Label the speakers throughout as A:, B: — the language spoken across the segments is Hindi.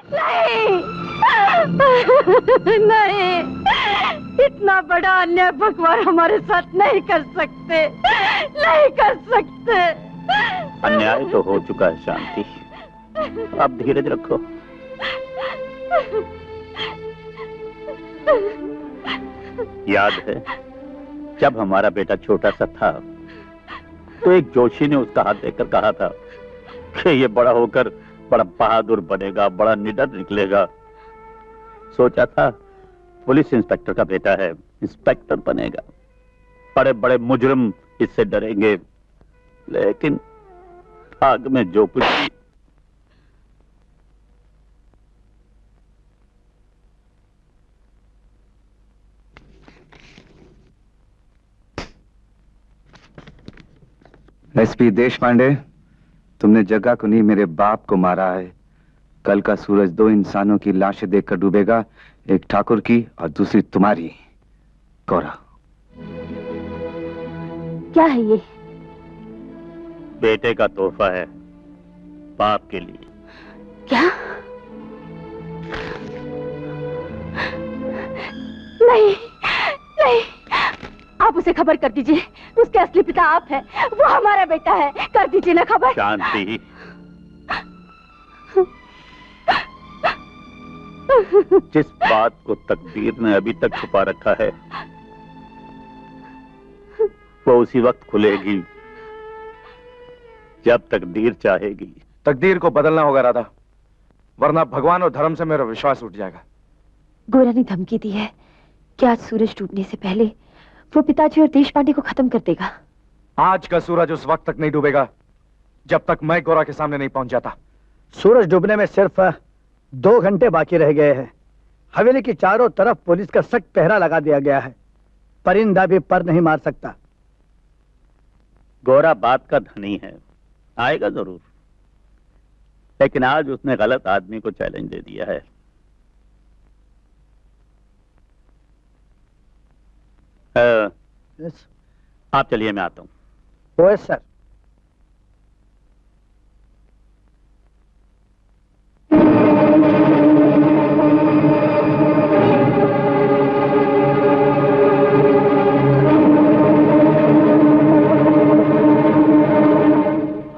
A: नहीं नहीं, इतना बड़ा अन्याय भगवान हमारे साथ नहीं कर सकते, नहीं कर सकते।
B: अन्याय तो हो चुका है शांति, आप धीरज रखो। याद है जब हमारा बेटा छोटा सा था तो एक जोशी ने उसका हाथ देखकर कहा था कि ये बड़ा होकर बड़ा बहादुर बनेगा, बड़ा निडर निकलेगा। सोचा था पुलिस इंस्पेक्टर का बेटा है, इंस्पेक्टर बनेगा, बड़े बड़े मुजरिम इससे डरेंगे। लेकिन आग में जो कुछ भी।
C: एसपी देशपांडे, तुमने जगह को नहीं मेरे बाप को मारा है। कल का सूरज दो इंसानों की लाशें देखकर डूबेगा, एक ठाकुर की और दूसरी तुम्हारी। गौरा,
A: क्या है ये?
B: बेटे का तोहफा है बाप के लिए।
A: क्या? नहीं नहीं, आप उसे खबर कर दीजिए, उसके असली पिता आप हैं, वो हमारा बेटा है, कर दीजिए ना खबर।
B: शांति, जिस बात को तकदीर ने अभी तक छुपा रखा है वो उसी वक्त खुलेगी जब तकदीर चाहेगी।
C: तकदीर को बदलना होगा राधा, वरना भगवान और धर्म से मेरा विश्वास उठ जाएगा।
A: गोरा ने धमकी दी है कि आज सूरज डूबने से पहले वो पिताजी और देशपांडे को खत्म कर देगा।
C: आज का सूरज उस वक्त तक नहीं डूबेगा जब तक मैं गोरा के सामने नहीं पहुंच जाता।
D: सूरज डूबने में सिर्फ 2 घंटे बाकी रह गए हैं। हवेली की चारों तरफ पुलिस का सख्त पहरा लगा दिया गया है, परिंदा भी पर नहीं मार सकता।
B: गोरा बात का धनी है, आएगा जरूर, लेकिन आज उसने गलत आदमी को चैलेंज दे दिया है।
D: यस।
B: आप चलिए, मैं आता हूं।
D: ओए सर।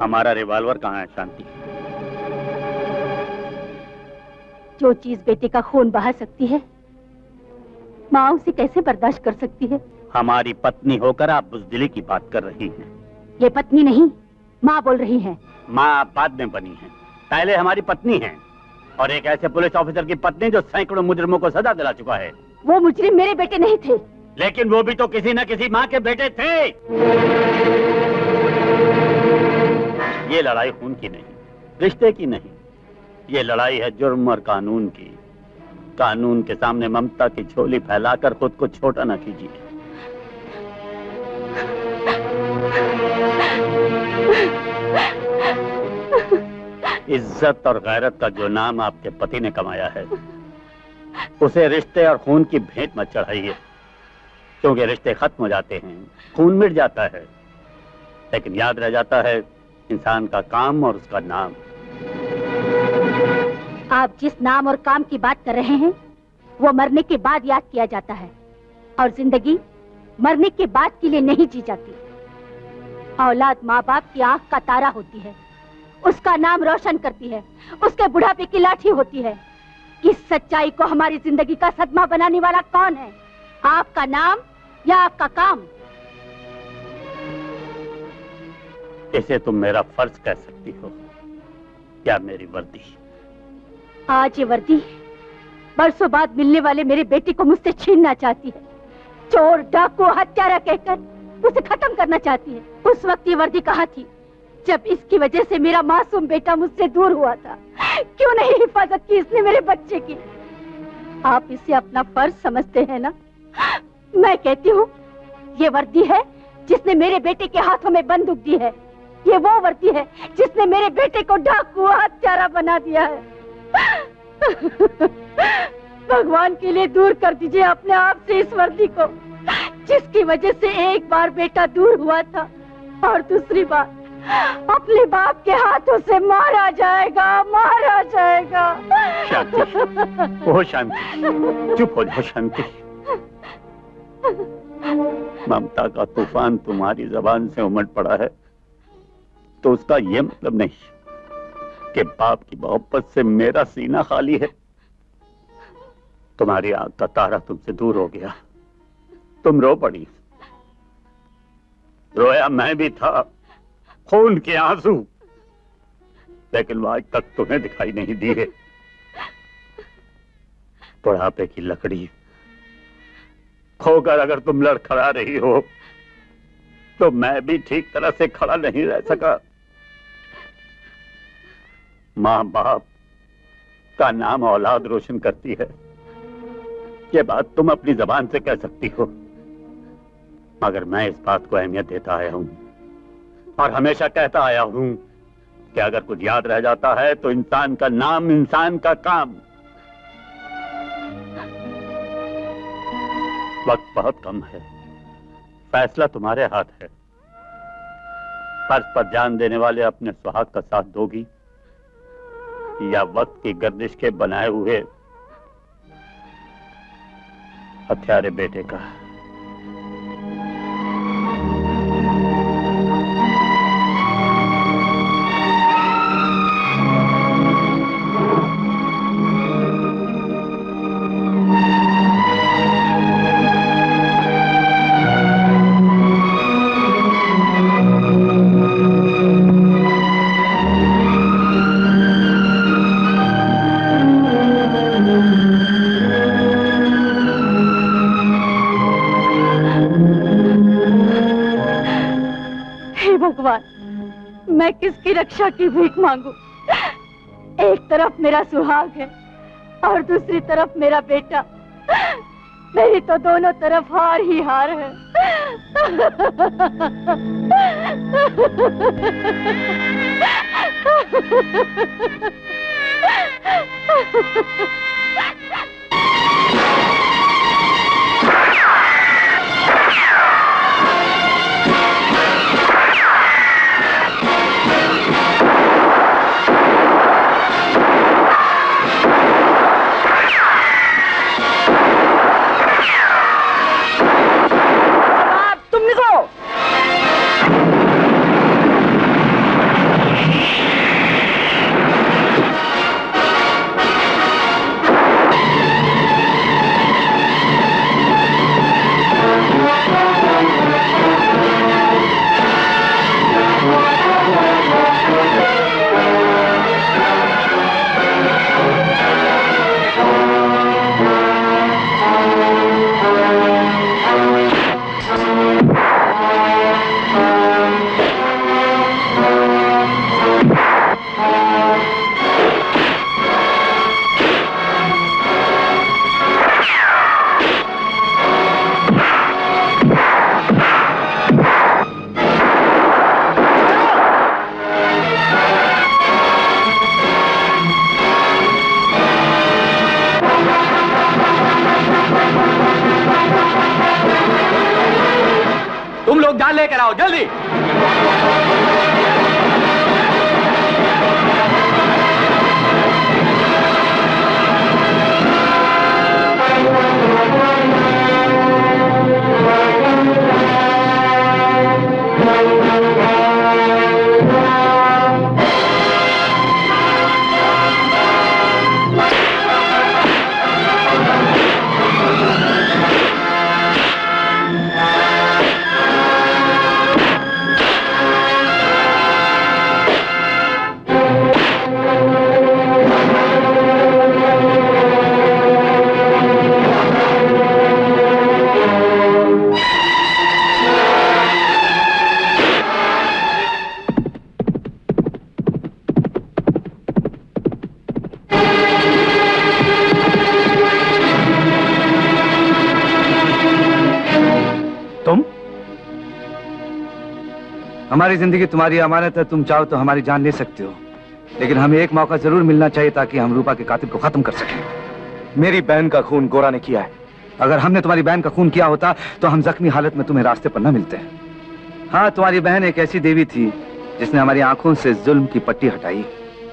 B: हमारा रिवॉल्वर कहाँ है शांति?
A: जो चीज बेटे का खून बहा सकती है, माँ उसे कैसे बर्दाश्त कर सकती है?
B: हमारी पत्नी होकर आप बुज़दिली की बात कर रही हैं।
A: ये पत्नी नहीं, माँ बोल रही है।
B: माँ बाद में बनी है, पहले हमारी पत्नी है, और एक ऐसे पुलिस ऑफिसर की पत्नी जो सैकड़ों मुजरिमों को सजा दिला चुका है।
A: वो मुजरिम मेरे बेटे नहीं थे।
B: लेकिन वो भी तो किसी न किसी माँ के बेटे थे। ये लड़ाई खून की नहीं, रिश्ते की नहीं, ये लड़ाई है जुर्म और कानून की। कानून के सामने ममता की झोली फैलाकर खुद को छोटा न कीजिए। इज्जत और गैरत का जो नाम आपके पति ने कमाया है, उसे रिश्ते और खून की भेंट मत चढ़ाइए, क्योंकि रिश्ते खत्म हो जाते हैं, खून मिट जाता है, लेकिन याद रह जाता है इंसान का काम और उसका नाम।
A: आप जिस नाम और काम की बात कर रहे हैं वो मरने के बाद याद किया जाता है, और जिंदगी मरने के बाद के लिए नहीं जी जाती। औलाद माँ बाप की आंख का तारा होती है, उसका नाम रोशन करती है, उसके बुढ़ापे की लाठी होती है। इस सच्चाई को हमारी जिंदगी का सदमा बनाने वाला कौन है? आपका नाम या आपका काम?
B: इसे तुम मेरा फर्ज कह सकती हो या मेरी वर्दी।
A: आज ये वर्दी बरसों बाद मिलने वाले मेरे बेटे को मुझसे छीनना चाहती है। चोर, डाकू, हत्यारा कहकर उसे खत्म करना चाहती है। उस वक्त ये वर्दी कहाँ थी जब इसकी वजह से मेरा मासूम बेटा मुझसे दूर हुआ था? क्यों नहीं हिफाजत की इसने मेरे बच्चे की? आप इसे अपना फर्ज समझते हैं ना? मैं कहती हूँ ये वर्दी है जिसने मेरे बेटे के हाथों में बंदूक दी है। ये वो वर्दी है जिसने मेरे बेटे को डाकू, हत्यारा बना दिया है। भगवान के लिए दूर कर दीजिए अपने आप से इस वर्दी को, जिसकी वजह से एक बार बेटा दूर हुआ था और दूसरी बार अपने बाप के हाथों से मारा जाएगा, मारा जाएगा।
B: शांति, ओ शांति, चुप हो जाओ शांति। ममता का तूफान तुम्हारी जबान से उमड़ पड़ा है तो उसका यह मतलब नहीं कि बाप की मोहब्बत से मेरा सीना खाली है। तुम्हारी आंख का तारा तुमसे दूर हो गया, तुम रो पड़ी। रोया मैं भी था, खून के आंसू, लेकिन वो आज तक तुम्हें दिखाई नहीं दी है। बुढ़ापे की लकड़ी खोकर अगर तुम लड़खड़ा रही हो तो मैं भी ठीक तरह से खड़ा नहीं रह सका। मां बाप का नाम औलाद रोशन करती है, ये बात तुम अपनी जबान से कह सकती हो, मगर मैं इस बात को अहमियत देता आया हूं और हमेशा कहता आया हूं कि अगर कुछ याद रह जाता है तो इंसान का नाम, इंसान का काम। वक्त बहुत कम है, फैसला तुम्हारे हाथ है। फर्ज पर जान देने वाले अपने सुहाग का साथ दोगी या वक्त की गर्दिश के बनाए हुए हत्यारे बेटे का?
A: मैं किसकी रक्षा की भीख मांगू? एक तरफ मेरा सुहाग है और दूसरी तरफ मेरा बेटा। मेरी तो दोनों तरफ हार ही हार है।
E: लेकर आओ जल्दी।
C: हमारी जिंदगी तुम्हारी अमानत है, तुम चाहो तो हमारी जान ले सकते हो, लेकिन हमें एक मौका जरूर मिलना चाहिए ताकि हम रूपा के कातिल को खत्म कर सकें।
E: मेरी बहन का खून गोरा ने किया है।
C: अगर हमने तुम्हारी बहन का खून किया होता तो हम जख्मी हालत में तुम्हें रास्ते पर न मिलते। हाँ, तुम्हारी बहन एक ऐसी देवी थी जिसने हमारी आंखों से जुल्म की पट्टी हटाई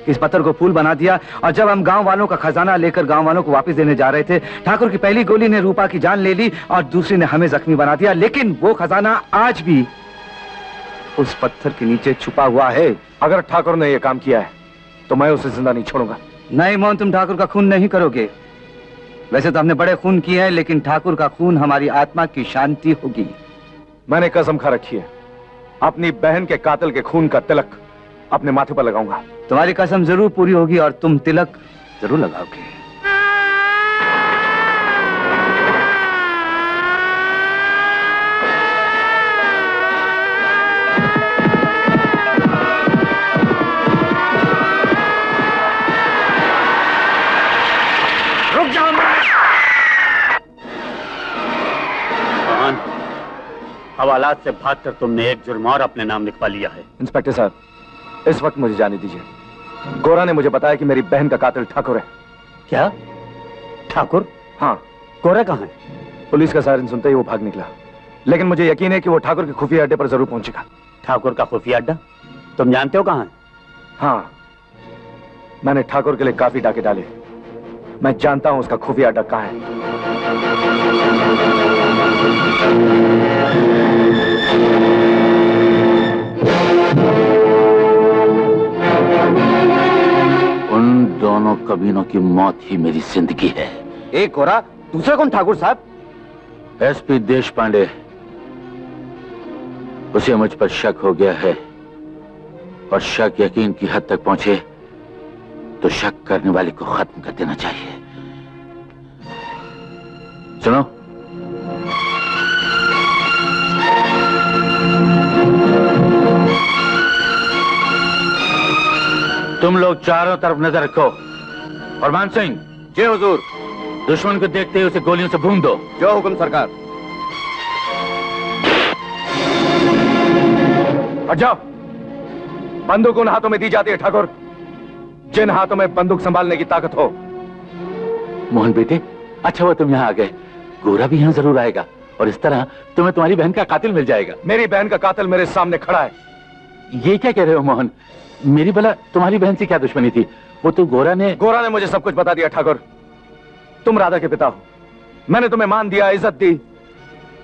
C: इस पत्थर को फूल बना दिया। और जब हम गांव वालों का खजाना लेकर गांव वालों को वापस देने जा रहे थे, ठाकुर की पहली गोली ने रूपा की जान ले ली और दूसरी ने हमें जख्मी बना दिया। लेकिन वो खजाना आज भी उस पत्थर के नीचे छुपा हुआ है।
E: अगर ठाकुर ने यह काम किया है तो मैं उसे जिंदा नहीं छोड़ूंगा।
C: नहीं मोहन, तुम ठाकुर का खून नहीं करोगे। वैसे तो हमने बड़े खून किए हैं, लेकिन ठाकुर का खून हमारी आत्मा की शांति होगी।
E: मैंने कसम खा रखी है, अपनी बहन के कातिल के खून का तिलक अपने माथे पर लगाऊंगा।
C: तुम्हारी कसम जरूर पूरी होगी और तुम तिलक जरूर लगाओगे।
B: रुक जाओ। मोहन, हवालात से भागकर तुमने एक जुर्म और अपने नाम लिखवा लिया है।
E: इंस्पेक्टर साहब, इस वक्त मुझे जाने दीजिए। गोरा ने मुझे बताया कि मेरी बहन का कातिल ठाकुर है।
B: क्या? ठाकुर?
E: हाँ।
B: गोरा कहाँ है?
E: पुलिस का सायरन सुनते ही वो भाग निकला, लेकिन मुझे यकीन है कि वो ठाकुर के खुफिया अड्डे पर जरूर पहुंचेगा।
B: ठाकुर का खुफिया अड्डा? तुम जानते हो कहाँ है?
E: हाँ, मैंने ठाकुर के लिए काफी डाके डाले। मैं जानता हूं उसका खुफिया अड्डा कहाँ है।
B: उन दोनों कमीनों की मौत ही मेरी जिंदगी है।
C: एक गोरा, दूसरा कौन ठाकुर साहब?
B: एसपी देश पांडे, उसे मुझ पर शक हो गया है और शक यकीन की हद तक पहुंचे तो शक करने वाले को खत्म कर देना चाहिए। सुनो, तुम लोग चारों तरफ नजर रखो और मान सिंह,
C: जी हुजूर।
B: दुश्मन को देखते ही उसे गोलियों से भून दो।
C: जो हुक्म सरकार।
E: हट जाओ। बंदूक उन हाथों में दी जाती है ठाकुर जिन हाथों में बंदूक संभालने की ताकत हो।
B: मोहन बेटे, अच्छा हुआ तुम यहाँ आ गए। गोरा भी यहाँ जरूर आएगा और इस तरह तुम्हें तुम्हारी बहन का कातिल मिल जाएगा।
E: मेरी बहन का कातिल मेरे सामने खड़ा है।
B: ये क्या कह रहे हो मोहन? मेरी भला तुम्हारी बहन से क्या दुश्मनी थी? वो तो गोरा ने
E: मुझे सब कुछ बता दिया। ठाकुर, तुम राधा के पिता हो। मैंने तुम्हें मान दिया, इज्जत दी,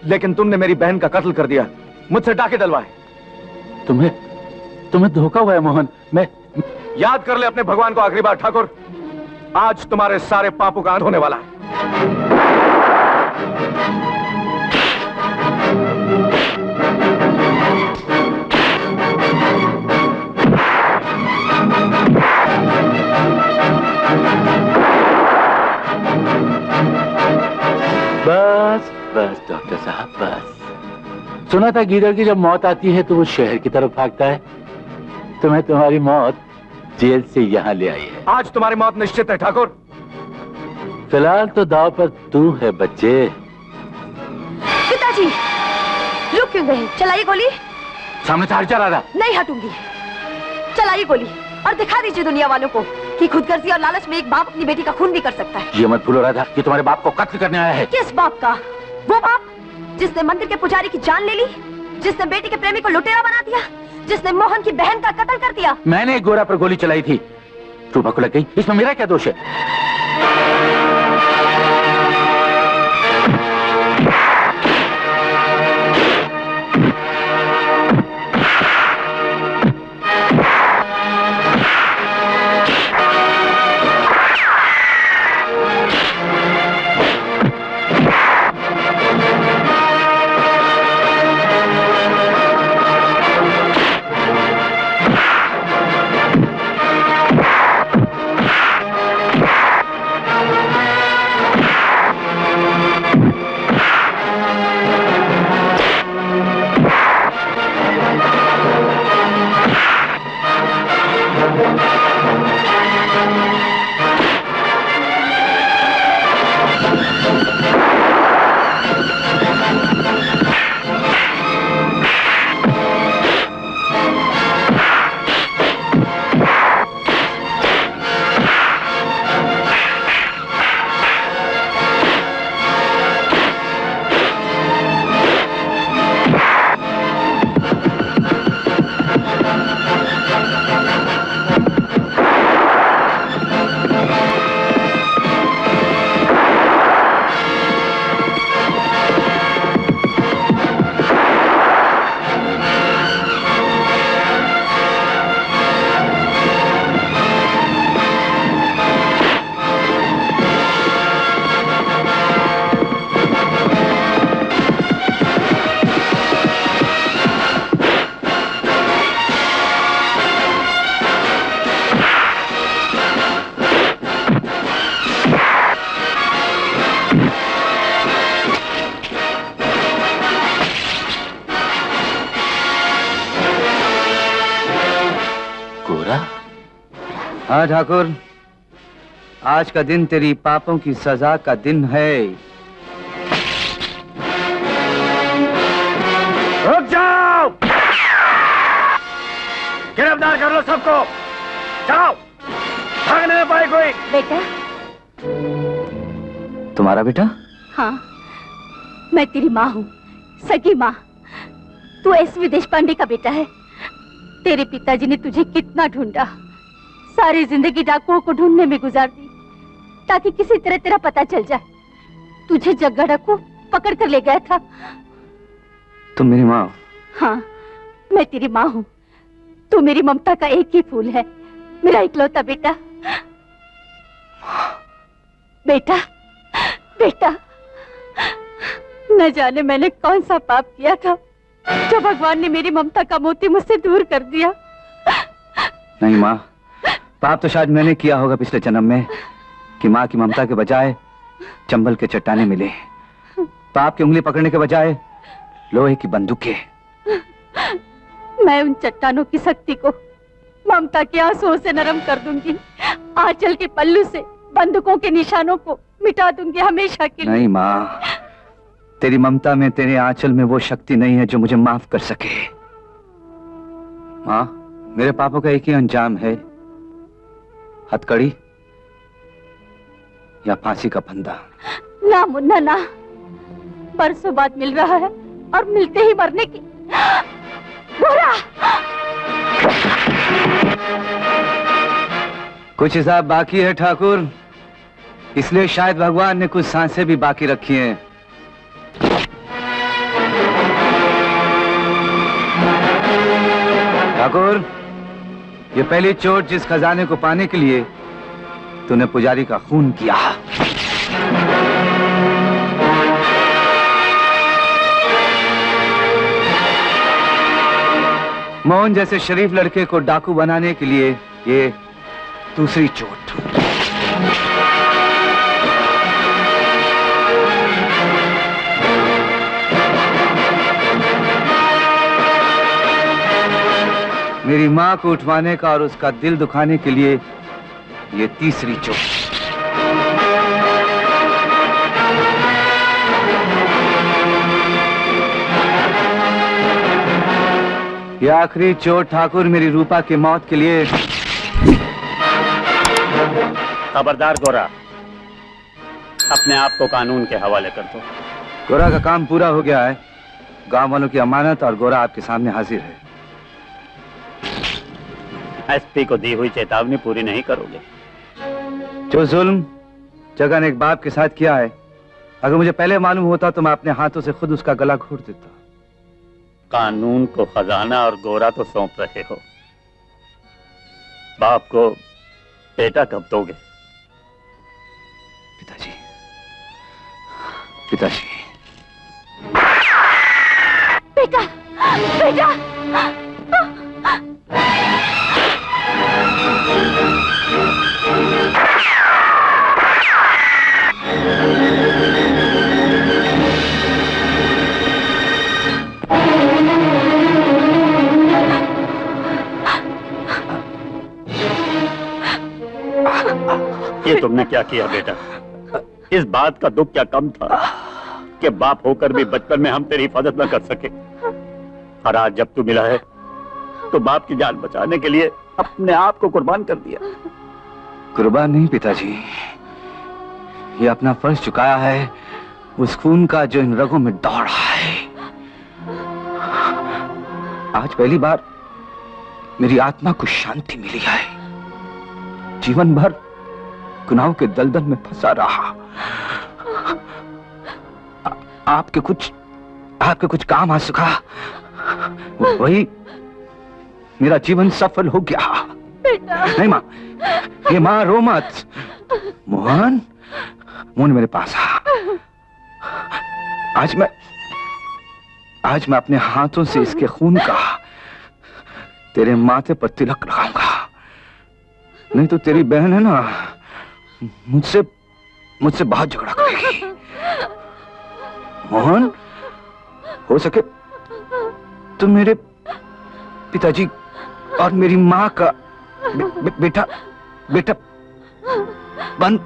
E: लेकिन तुमने मेरी बहन का कत्ल कर दिया, मुझसे डाके डलवाए।
B: तुम्हें धोखा हुआ है मोहन। मैं
E: याद कर ले अपने भगवान को आखिरी बार ठाकुर। आज तुम्हारे सारे पापों का अंत होने वाला है।
B: बस बस डॉक्टर साहब, बस। सुना था गीदड़ की जब मौत आती है तो वो शहर की तरफ भागता है। तुम्हें तुम्हारी मौत जेल से यहाँ ले आई है।
E: आज तुम्हारी मौत निश्चित है ठाकुर।
B: फिलहाल तो दाव पर तू है बच्चे।
A: पिताजी, रुक क्यों गए? चलाइए गोली।
B: सामने से हट जा रहा।
A: नहीं हटूंगी। चलाइए गोली और दिखा दीजिए दुनिया वालों को कि खुदगर्जी और लालच में एक बाप अपनी बेटी का खून भी कर सकता है।
B: ये मत भूलो राधा कि तुम्हारे बाप को कत्ल करने आया है।
A: किस बाप का? वो बाप जिसने मंदिर के पुजारी की जान ले ली, जिसने बेटी के प्रेमी को लुटेरा बना दिया, जिसने मोहन की बहन का कत्ल कर दिया।
B: मैंने एक गोरा पर गोली चलाई थी, रूपा को लग गई। इसमें मेरा क्या दोष है?
C: हाँ ठाकुर, आज का दिन तेरी पापों की सजा का दिन है।
E: रुक जाओ! गिरफ्तार कर लो सबको। जाओ, भागने न पाए कोई।
A: बेटा।
C: तुम्हारा बेटा?
A: हाँ, मैं तेरी माँ हूँ, सगी माँ। तू एसवी देशपांडे का बेटा है। तेरे पिताजी ने तुझे कितना ढूंढा, सारी जिंदगी डाकुओं को ढूंढने में गुजार दी ताकि किसी तरह तेरा पता चल जाए। तुझे जग्गा डाकू पकड़ कर ले गया था।
C: तुम मेरी माँ?
A: हाँ, मैं तेरी माँ हूँ। तू मेरी ममता का एक ही फूल है, मेरा इकलौता बेटा। बेटा, बेटा, न जाने मैंने कौन सा पाप किया था जो भगवान ने मेरी ममता का मोती मुझसे दूर कर दिया।
C: नहीं माँ, पाप तो शायद मैंने किया होगा पिछले जन्म में कि माँ की ममता के बजाय चंबल के चट्टाने मिले, पाप की उंगली पकड़ने के बजाय लोहे की बंदूकें।
A: मैं उन चट्टानों की शक्ति को ममता के आंसुओं से नरम कर दूंगी। आंचल के पल्लू से बंदूकों के निशानों को मिटा दूंगी हमेशा के लिए।
C: नहीं माँ, तेरी ममता में, तेरे आंचल में वो शक्ति नहीं है जो मुझे माफ कर सके। माँ, मेरे पापों का एक ही अंजाम है, हथकड़ी या फांसी का फंदा।
A: ना मुन्ना ना, बरसों बाद मिल रहा है और मिलते ही मरने की। गोरा!
C: कुछ हिसाब बाकी है ठाकुर, इसलिए शायद भगवान ने कुछ सांसें भी बाकी रखी हैं। ठाकुर, ये पहली चोट जिस खजाने को पाने के लिए तूने पुजारी का खून किया। मोहन जैसे शरीफ लड़के को डाकू बनाने के लिए ये दूसरी चोट। मेरी माँ को उठवाने का और उसका दिल दुखाने के लिए ये तीसरी चोट। ये आखिरी चोट ठाकुर मेरी रूपा की मौत के लिए।
B: खबरदार गोरा, अपने आप को कानून के हवाले कर दो।
C: गोरा का काम पूरा हो गया है, गांव वालों की अमानत और गोरा आपके सामने हाजिर है।
B: एसपी को दी हुई चेतावनी पूरी नहीं करोगे?
C: जो जुल्म जगन एक बाप के साथ किया है, अगर मुझे पहले मालूम होता तो मैं अपने हाथों से खुद उसका गला घोट देता।
B: कानून को खजाना और गोरा तो सौंप रहे हो, बाप को बेटा कब दोगे?
C: पिताजी, पिताजी।
A: बेटा, बेटा!
B: ये तुमने क्या किया बेटा? इस बात का दुख क्या कम था कि बाप होकर भी बचपन में हम तेरी हिफाजत न कर सके, और आज जब तू मिला है तो बाप की जान बचाने के लिए अपने आप को कुर्बान कर दिया।
C: कुर्बान नहीं पिताजी, ये अपना फर्ज चुकाया है उस खून का जो इन रगों में दौड़ रहा है। आज पहली बार मेरी आत्मा को शांति मिली है। जीवन भर गुनाहों के दलदल में फंसा रहा, आपके कुछ काम आ सका, वही मेरा जीवन सफल हो गया।
A: बेटा! नहीं
C: माँ, ये माँ रो मत। मोहन, मोहन मेरे पास आ। आज मैं अपने हाथों से इसके खून का तेरे माथे पर तिलक लगाऊंगा, नहीं तो तेरी बहन है ना, मुझसे बहुत झगड़ा करेगी। मोहन, हो सके तो मेरे पिताजी और मेरी माँ का बेटा बेटा बंद